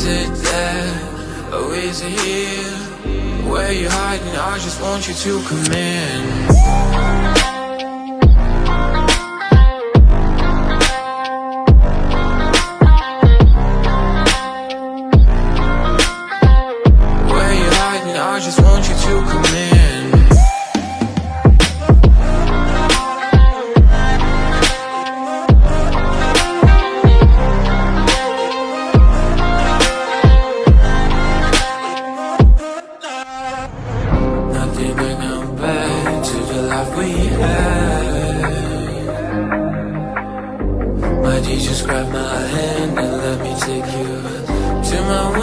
Is it there, or is it here? Where you hiding? I just want you to come in. I just want you to come in. Nothing but come back to the life we had. My teacher grabbed my hand and let me take you to my